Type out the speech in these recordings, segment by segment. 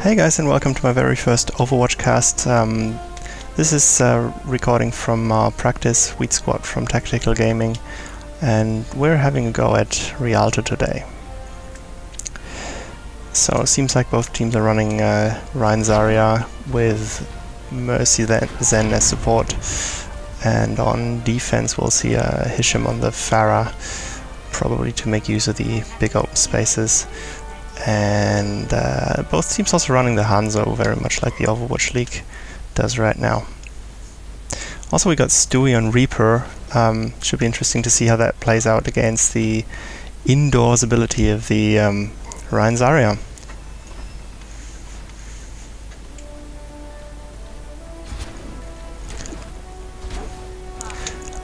Hey guys, and welcome to my very first Overwatch cast. This is a recording from our practice Wheat Squad from Tactical Gaming, and we're having a go at Rialto today. So it seems like both teams are running Ryan Zarya with Mercy Zen as support, and on defense we'll see Hisham on the Pharah, probably to make use of the big open spaces. And both teams also running the Hanzo, very much like the Overwatch League does right now. Also we got Stewie on Reaper. Should be interesting to see how that plays out against the indoors ability of the Ryan Zarya.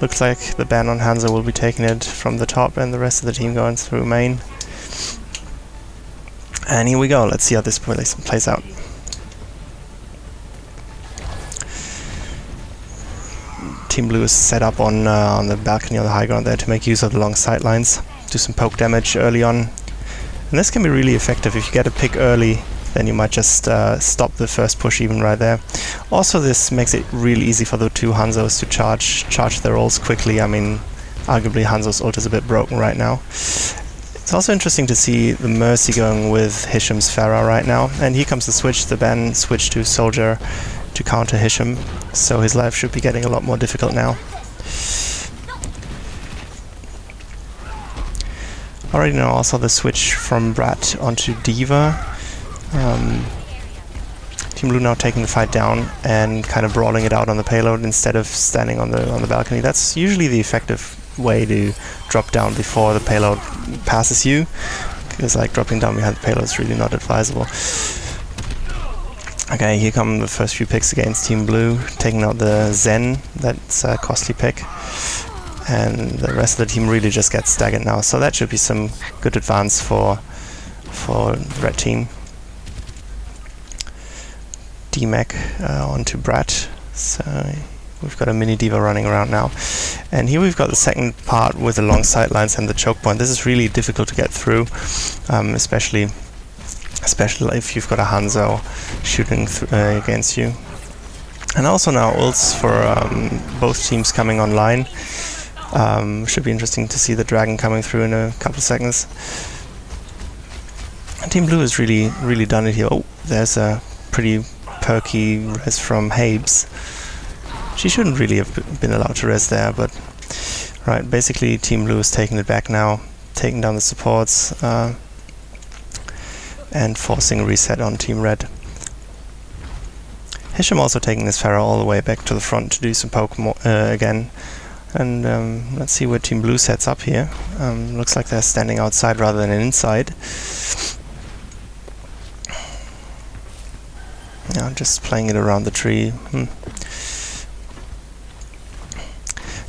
Looks like the ban on Hanzo will be taking it from the top and the rest of the team going through main. And here we go, let's see how this plays out. Team Blue is set up on the balcony on the high ground there to make use of the long sidelines, do some poke damage early on. And this can be really effective. If you get a pick early, then you might just stop the first push even right there. Also, this makes it really easy for the two Hanzos to charge their ults quickly. I mean, arguably Hanzo's ult is a bit broken right now. It's also interesting to see the Mercy going with Hisham's Pharah right now, and here comes the switch, the ban switch to Soldier to counter Hisham, so his life should be getting a lot more difficult now. Already know also the switch from Brat onto D.Va. Team Blue now taking the fight down and kind of brawling it out on the payload instead of standing on the balcony. That's usually the effective way to drop down before the payload passes you, because like dropping down behind the payload is really not advisable. Okay, here come the first few picks against Team Blue, taking out the Zen. That's a costly pick, and the rest of the team really just gets staggered now, so that should be some good advance for the red team. D-Mac onto Brat, so we've got a mini D.Va running around now. And here we've got the second part with the long sightlines and the choke point. This is really difficult to get through, especially if you've got a Hanzo shooting against you. And also now ults for both teams coming online. Should be interesting to see the Dragon coming through in a couple of seconds. And Team Blue has really done it here. Oh, there's a pretty perky res from Habes. She shouldn't really have been allowed to res there, but right, basically Team Blue is taking it back now, taking down the supports and forcing a reset on Team Red. Hisham also taking this Pharah all the way back to the front to do some poke again. And let's see where Team Blue sets up here. Looks like they're standing outside rather than inside. Yeah, just playing it around the tree.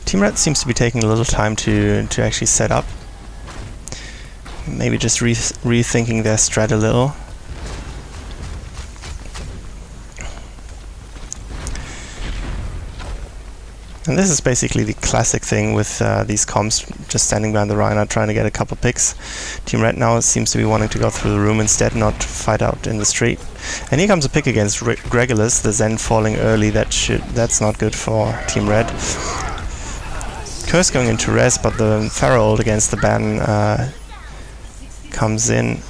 Team Red seems to be taking a little time to actually set up. Maybe just rethinking their strat a little. And this is basically the classic thing with these comps, just standing behind the Rhino trying to get a couple picks. Team Red now seems to be wanting to go through the room instead, not fight out in the street. And here comes a pick against Gregulus, the Zen falling early. That's not good for Team Red. Curse going into res, but the Pharah ult against the ban comes in.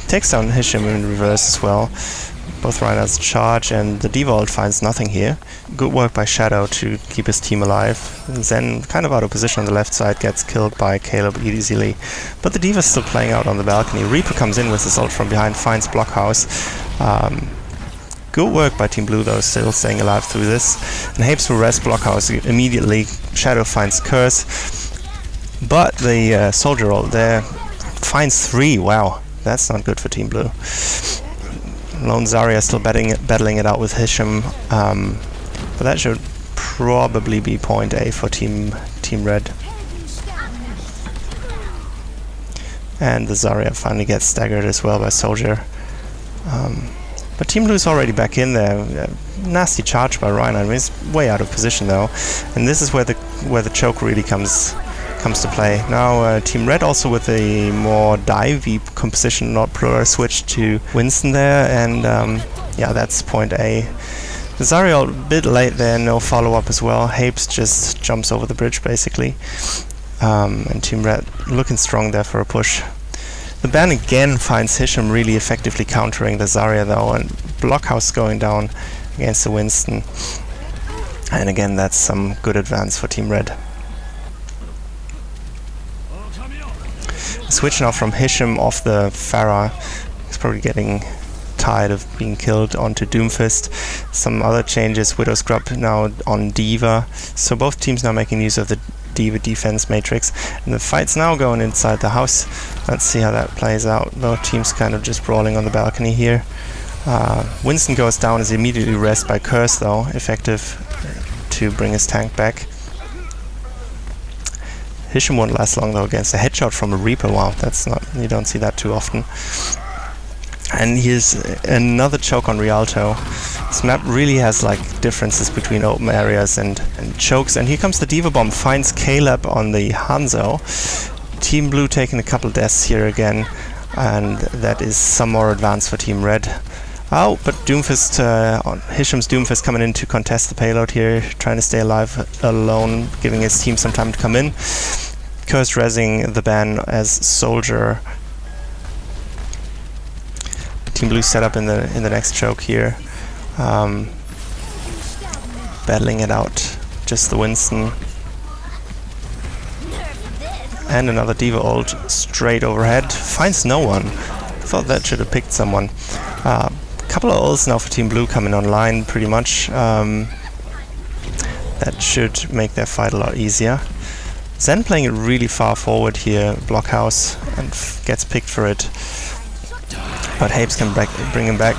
Takes down Hisham in reverse as well. Both Rhinos charge, and the D.Va ult finds nothing here. Good work by Shadow to keep his team alive. Zen, kind of out of position on the left side, gets killed by Caleb easily. But the D.Va's still playing out on the balcony. Reaper comes in with his ult from behind, finds Blockhouse. Good work by Team Blue though, still staying alive through this. And Habes will res Blockhouse immediately. Shadow finds Curse. But the Soldier ult there finds 3. Wow, that's not good for Team Blue. Lone Zarya still battling it out with Hisham, but that should probably be point A for Team Red. And the Zarya finally gets staggered as well by Soldier. But Team Blue's already back in there. Nasty charge by Rhino. I mean, he's way out of position though, and this is where the choke really comes comes to play. Now Team Red also with a more divey composition, not plural, switch to Winston there, and yeah, that's point A. Zariel a bit late there, no follow-up as well. Hapes just jumps over the bridge basically. And Team Red looking strong there for a push. The ban again finds Hisham really effectively countering the Zarya though, and Blockhouse going down against the Winston. And again, that's some good advance for Team Red. Switch now from Hisham off the Pharah. He's probably getting tired of being killed, onto Doomfist. Some other changes, Widow Scrub now on D.Va. So both teams now making use of the D.Va defense matrix. And the fight's now going inside the house. Let's see how that plays out. Both teams kind of just brawling on the balcony here. Winston goes down, is immediately rezzed by Curse though, effective to bring his tank back. Hisham won't last long though against a headshot from a Reaper. Wow, that's not, you don't see that too often. And here's another choke on Rialto. This map really has like differences between open areas and chokes. And here comes the D.Va bomb, finds Caleb on the Hanzo. Team Blue taking a couple deaths here again, and that is some more advance for Team Red. Oh, but Doomfist, Hisham's Doomfist coming in to contest the payload here, trying to stay alive alone, giving his team some time to come in. Curse rezzing the ban as Soldier. Team Blue set up in the next choke here, battling it out. Just the Winston and another D.Va ult straight overhead. Finds no one. Thought that should have picked someone. Couple of ults now for Team Blue coming online, pretty much. That should make their fight a lot easier. Zen playing it really far forward here, Blockhouse, and gets picked for it. But Hapes can bring him back.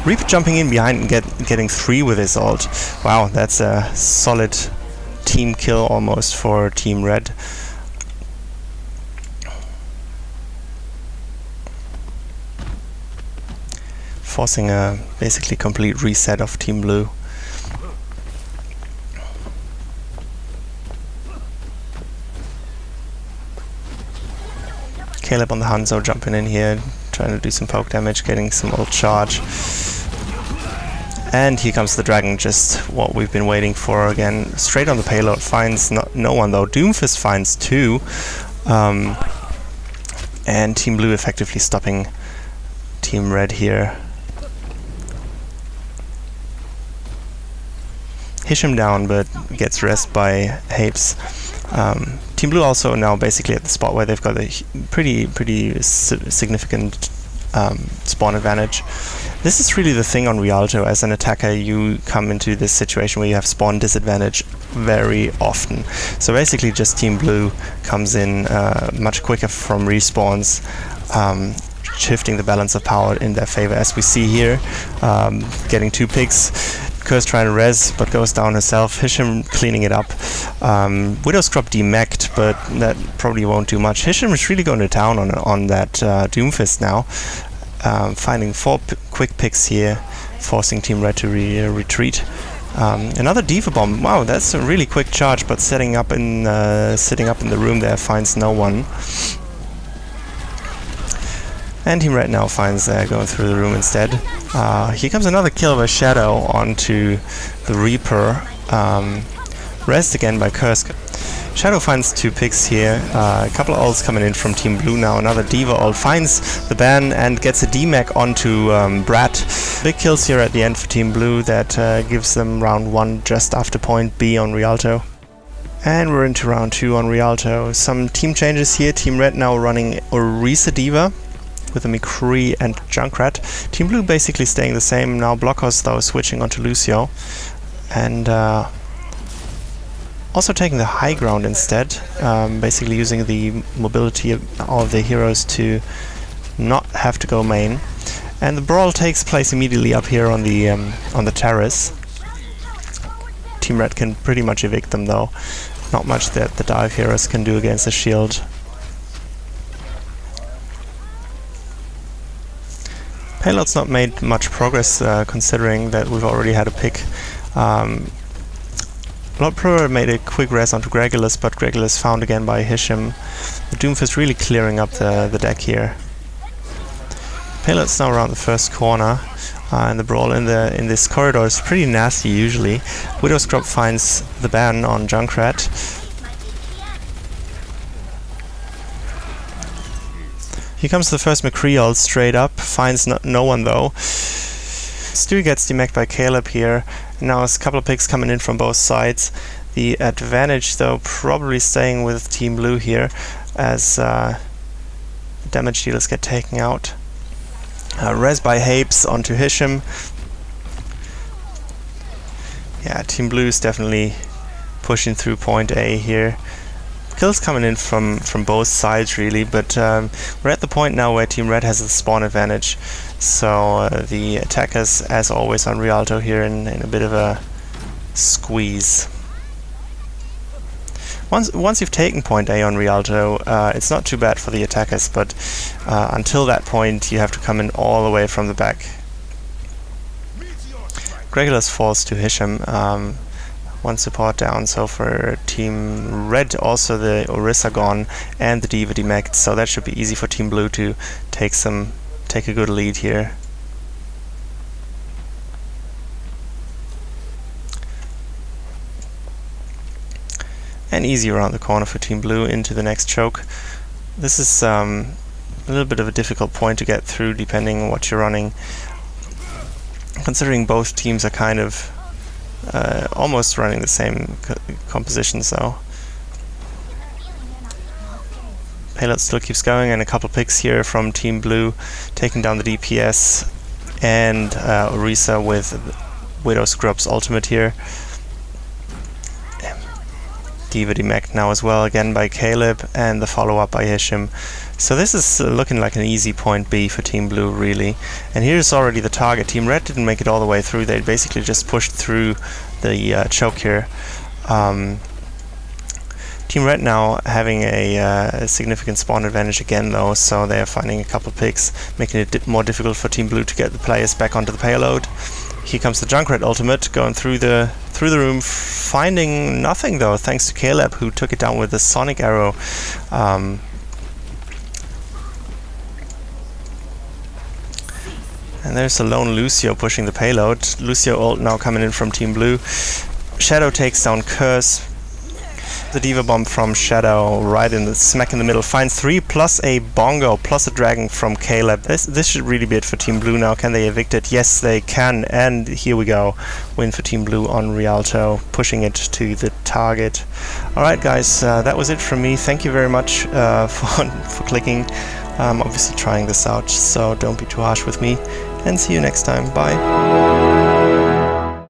Reaper jumping in behind and getting 3 with his ult. Wow, that's a solid team kill almost for Team Red. Forcing a basically complete reset of Team Blue. Caleb on the Hanzo jumping in here, trying to do some poke damage, getting some ult charge. And here comes the dragon, just what we've been waiting for again. Straight on the payload, finds no one though. Doomfist finds 2. And Team Blue effectively stopping Team Red here. Hisham down, but gets rezzed by Hapes. Team Blue also now basically at the spot where they've got a pretty significant spawn advantage. This is really the thing on Rialto. As an attacker, you come into this situation where you have spawn disadvantage very often. So basically just Team Blue comes in much quicker from respawns, shifting the balance of power in their favor, as we see here, getting 2 picks. Curse trying to res, but goes down herself. Hisham cleaning it up. Widow Scrub demacked, but that probably won't do much. Hisham is really going to town on that Doomfist now. Finding 4 quick picks here, forcing Team Red to retreat. Another D.Va bomb. Wow, that's a really quick charge, but sitting up in the room there finds no one. And Team Red now finds going through the room instead. Here comes another kill by Shadow onto the Reaper. Rezzed again by Curse. Shadow finds 2 picks here. A couple of ults coming in from Team Blue now. Another D.Va ult finds the ban and gets a D-Mac onto Brat. Big kills here at the end for Team Blue. That gives them round 1 just after point B on Rialto. And we're into round 2 on Rialto. Some team changes here. Team Red now running Orisa D.Va with a McCree and Junkrat. Team Blue basically staying the same. Now Blockhouse though switching onto Lucio. And also taking the high ground instead. Basically using the mobility of all of the heroes to not have to go main. And the brawl takes place immediately up here on the terrace. Team Red can pretty much evict them though. Not much that the dive heroes can do against the shield. Payload's not made much progress considering that we've already had a pick. Bloodplower made a quick res onto Gregulus, but Gregulus found again by Hisham. The Doomfist really clearing up the deck here. Payload's now around the first corner, and the brawl in this corridor is pretty nasty usually. Widow Scrub finds the ban on Junkrat. Here comes the first McCree ult straight up, finds no one though. Stu gets demacked by Caleb here. Now there's a couple of picks coming in from both sides. The advantage though probably staying with Team Blue here, as damage dealers get taken out. Res by Hapes onto Hisham. Yeah, Team Blue is definitely pushing through point A here. Kills coming in from both sides really, but we're at the point now where Team Red has the spawn advantage. So the attackers, as always on Rialto, here in a bit of a squeeze. Once you've taken point A on Rialto, it's not too bad for the attackers, but until that point you have to come in all the way from the back. Gregulus falls to Hisham. One support down, so for Team Red also the Orisa gone and the D.Va demacked, so that should be easy for Team Blue to take a good lead here. And easy around the corner for Team Blue into the next choke. This is a little bit of a difficult point to get through depending on what you're running, considering both teams are kind of almost running the same compositions though. Payload still keeps going, and a couple picks here from Team Blue, taking down the DPS and Orisa with Widow Scrub's ultimate here. D.Va demacked now as well, again by Caleb, and the follow-up by Hisham. So this is looking like an easy point B for Team Blue, really. And here's already the target. Team Red didn't make it all the way through. They basically just pushed through the choke here. Team Red now having a significant spawn advantage again, though, so they're finding a couple of picks, making it more difficult for Team Blue to get the players back onto the payload. Here comes the Junkrat ultimate, going through the room, finding nothing though, thanks to Caleb, who took it down with the Sonic Arrow. And there's a lone Lucio pushing the payload. Lucio ult now coming in from Team Blue. Shadow takes down Curse. The D.Va bomb from Shadow right in the smack in the middle. Finds 3 plus a bongo plus a dragon from Caleb. This should really be it for Team Blue now. Can they evict it? Yes, they can. And here we go. Win for Team Blue on Rialto, pushing it to the target. Alright guys, that was it from me. Thank you very much for clicking. I'm obviously trying this out, so don't be too harsh with me. And see you next time. Bye.